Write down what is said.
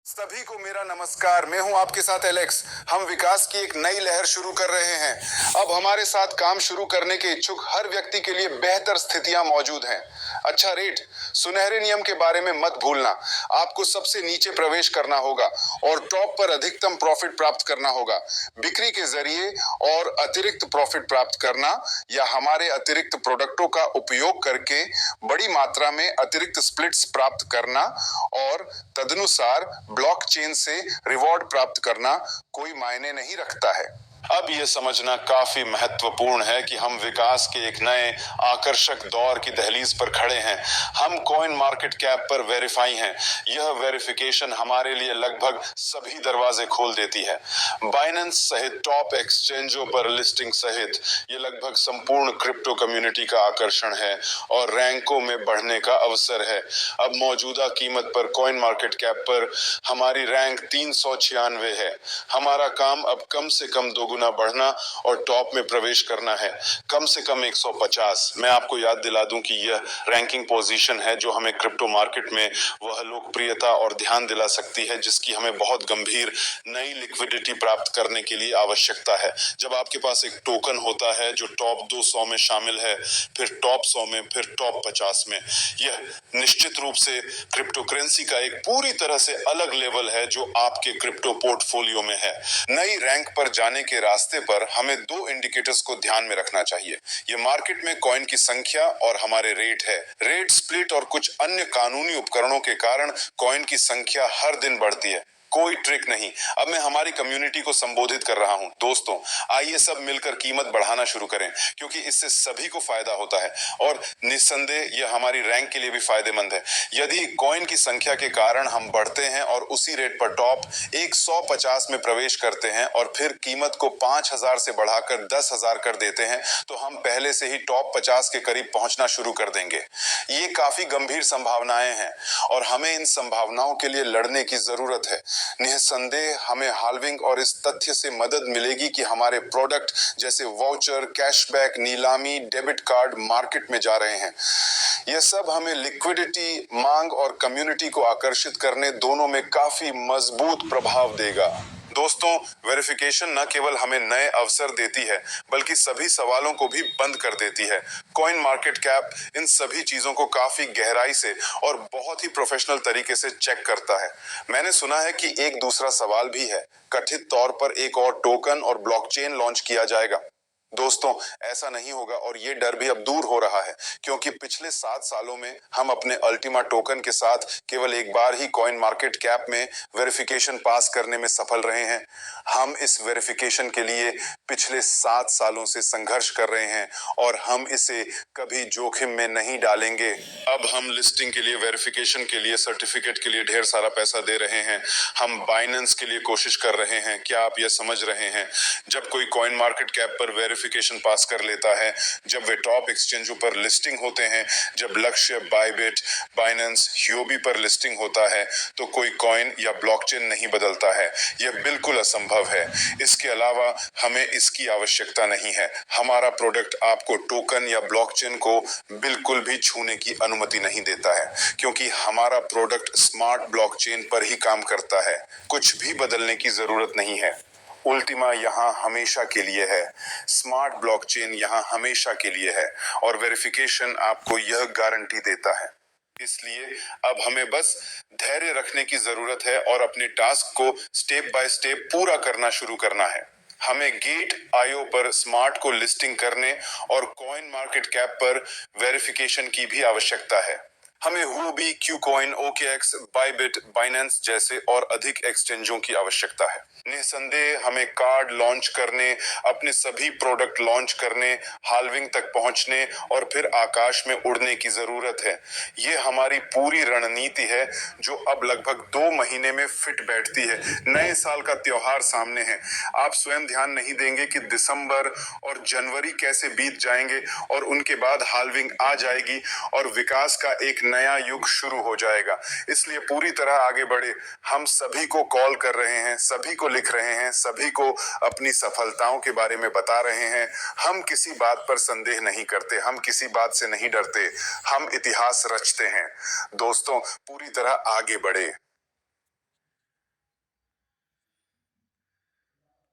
सभी को मेरा नमस्कार। मैं हूं आपके साथ एलेक्स। हम विकास की एक नई लहर शुरू कर रहे हैं। अब हमारे साथ काम शुरू करने के इच्छुक हर व्यक्ति के लिए बेहतर स्थितियां मौजूद हैं। अच्छा रेट, सुनहरे नियम के बारे में मत भूलना। आपको सबसे नीचे प्रवेश करना होगा और टॉप पर अधिकतम प्रॉफिट प्राप्त करना होगा। बिक्री के जरिए और अतिरिक्त प्रॉफिट प्राप्त करना या हमारे अतिरिक्त प्रोडक्टों का उपयोग करके बड़ी मात्रा में अतिरिक्त स्प्लिट्स प्राप्त करना और तदनुसार ब्लॉकचेन से रिवॉर्ड प्राप्त करना कोई मायने नहीं रखता है। अब यह समझना काफी महत्वपूर्ण है कि हम विकास के एक नए आकर्षक दौर की दहलीज पर खड़े हैं। हम कॉइन मार्केट कैप पर वेरीफाई हैं। यह वेरिफिकेशन हमारे लिए लगभग सभी दरवाजे खोल देती है। बाइनेंस सहित टॉप एक्सचेंजों पर लिस्टिंग सहित ये लगभग संपूर्ण क्रिप्टो कम्युनिटी का आकर्षण है और रैंकों में बढ़ने का अवसर है। अब मौजूदा कीमत पर कॉइन मार्केट कैप पर हमारी रैंक 396 है। हमारा काम अब कम से कम 2 गुना बढ़ना और टॉप में प्रवेश करना है, कम से कम 150। मैं आपको याद दिला दूं कि यह रैंकिंग पोजीशन है जो हमें क्रिप्टो मार्केट में वह लोकप्रियता और ध्यान दिला सकती है जिसकी हमें बहुत गंभीर नई लिक्विडिटी प्राप्त करने के लिए आवश्यकता है। जब आपके पास एक टोकन होता है जो टॉप 200 में शामिल है, फिर टॉप 100 में, फिर टॉप 50 में, यह निश्चित रूप से क्रिप्टो करेंसी का एक पूरी तरह से अलग लेवल है जो आपके क्रिप्टो पोर्टफोलियो में है। नई रैंक पर जाने के रास्ते पर हमें 2 इंडिकेटर्स को ध्यान में रखना चाहिए। ये मार्केट में कॉइन की संख्या और हमारे रेट है। रेट स्प्लिट और कुछ अन्य कानूनी उपकरणों के कारण कॉइन की संख्या हर दिन बढ़ती है। कोई ट्रिक नहीं। अब मैं हमारी कम्युनिटी को संबोधित कर रहा हूं। दोस्तों, आइए सब मिलकर कीमत बढ़ाना शुरू करें क्योंकि इससे सभी को फायदा होता है और निस्संदेह यह हमारी रैंक के लिए भी फायदेमंद है। यदि कॉइन की संख्या के कारण हम बढ़ते हैं और उसी रेट पर टॉप 150 में प्रवेश करते हैं और फिर कीमत को 5000 से बढ़ाकर 10,000 कर देते हैं तो हम पहले से ही टॉप 50 के करीब पहुंचना शुरू कर देंगे। ये काफी गंभीर संभावनाएं हैं और हमें इन संभावनाओं के लिए लड़ने की जरूरत है। निस्संदेह हमें हाल्विंग और इस तथ्य से मदद मिलेगी कि हमारे प्रोडक्ट जैसे वाउचर, कैशबैक, नीलामी, डेबिट कार्ड मार्केट में जा रहे हैं। यह सब हमें लिक्विडिटी, मांग और कम्युनिटी को आकर्षित करने दोनों में काफी मजबूत प्रभाव देगा। दोस्तों, वेरिफिकेशन न केवल हमें नए अवसर देती है बल्कि सभी सवालों को भी बंद कर देती है। कॉइन मार्केट कैप इन सभी चीजों को काफी गहराई से और बहुत ही प्रोफेशनल तरीके से चेक करता है। मैंने सुना है कि एक दूसरा सवाल भी है, कथित तौर पर एक और टोकन और ब्लॉकचेन लॉन्च किया जाएगा। दोस्तों, ऐसा नहीं होगा और ये डर भी अब दूर हो रहा है क्योंकि पिछले 7 सालों में हम अपने अल्टीमा टोकन के साथ केवल एक बार ही कॉइन मार्केट कैप में वेरिफिकेशन पास करने में सफल रहे हैं। हम इस वेरिफिकेशन के लिए पिछले 7 सालों से संघर्ष कर रहे हैं और हम इसे कभी जोखिम में नहीं डालेंगे। अब हम लिस्टिंग के लिए, वेरिफिकेशन के लिए, सर्टिफिकेट के लिए ढेर सारा पैसा दे रहे हैं। हम बाइनेंस के लिए कोशिश कर रहे हैं। क्या आप यह समझ रहे हैं? जब कोई कॉइन मार्केट कैप पर वेरिफिकेशन पास कर लेता है, जब वे टॉप एक्सचेंजों पर लिस्टिंग होते हैं, जब लक्ष्य, बाइबिट, बाइनेंस, ह्योबी पर लिस्टिंग होता है, तो कोई कॉइन या ब्लॉकचेन नहीं बदलता है। यह बिल्कुल असंभव है। इसके अलावा हमें इसकी आवश्यकता नहीं है। हमारा प्रोडक्ट आपको टोकन या ब्लॉकचेन को बिल्कुल भी छूने की अनुमति नहीं देता है क्योंकि हमारा प्रोडक्ट स्मार्ट ब्लॉकचेन पर ही काम करता है। कुछ भी बदलने की जरूरत नहीं है। उल्टीमा यहाँ हमेशा के लिए है, स्मार्ट ब्लॉकचेन यहाँ हमेशा के लिए है और वेरिफिकेशन आपको यह गारंटी देता है। इसलिए अब हमें बस धैर्य रखने की जरूरत है और अपने टास्क को स्टेप बाय स्टेप पूरा करना शुरू करना है। हमें गेट आईओ पर स्मार्ट को लिस्टिंग करने और कॉइन मार्केट कैप पर वेरिफिकेशन की भी आवश्यकता है। हमें हुओबी, क्यूकॉइन, ओकेएक्स, बाइबिट, बाइनेंस जैसे और अधिक एक्सचेंजों की आवश्यकता है। निस्संदेह हमें कार्ड लॉन्च करने, अपने सभी प्रोडक्ट लॉन्च करने, हाल्विंग तक पहुंचने और फिर आकाश में उड़ने की जरूरत है। ये हमारी पूरी रणनीति है जो अब लगभग 2 महीने में फिट बैठती है। नए साल का त्योहार सामने है। आप स्वयं ध्यान नहीं देंगे कि दिसंबर और जनवरी कैसे बीत जाएंगे और उनके बाद हाल्विंग आ जाएगी और विकास का एक नया युग शुरू हो जाएगा। इसलिए पूरी तरह आगे बढ़े। हम सभी को कॉल कर रहे हैं, सभी को लिख रहे हैं, सभी को अपनी सफलताओं के बारे में बता रहे हैं। हम किसी बात पर संदेह नहीं करते, हम किसी बात से नहीं डरते, हम इतिहास रचते हैं। दोस्तों, पूरी तरह आगे बढ़े।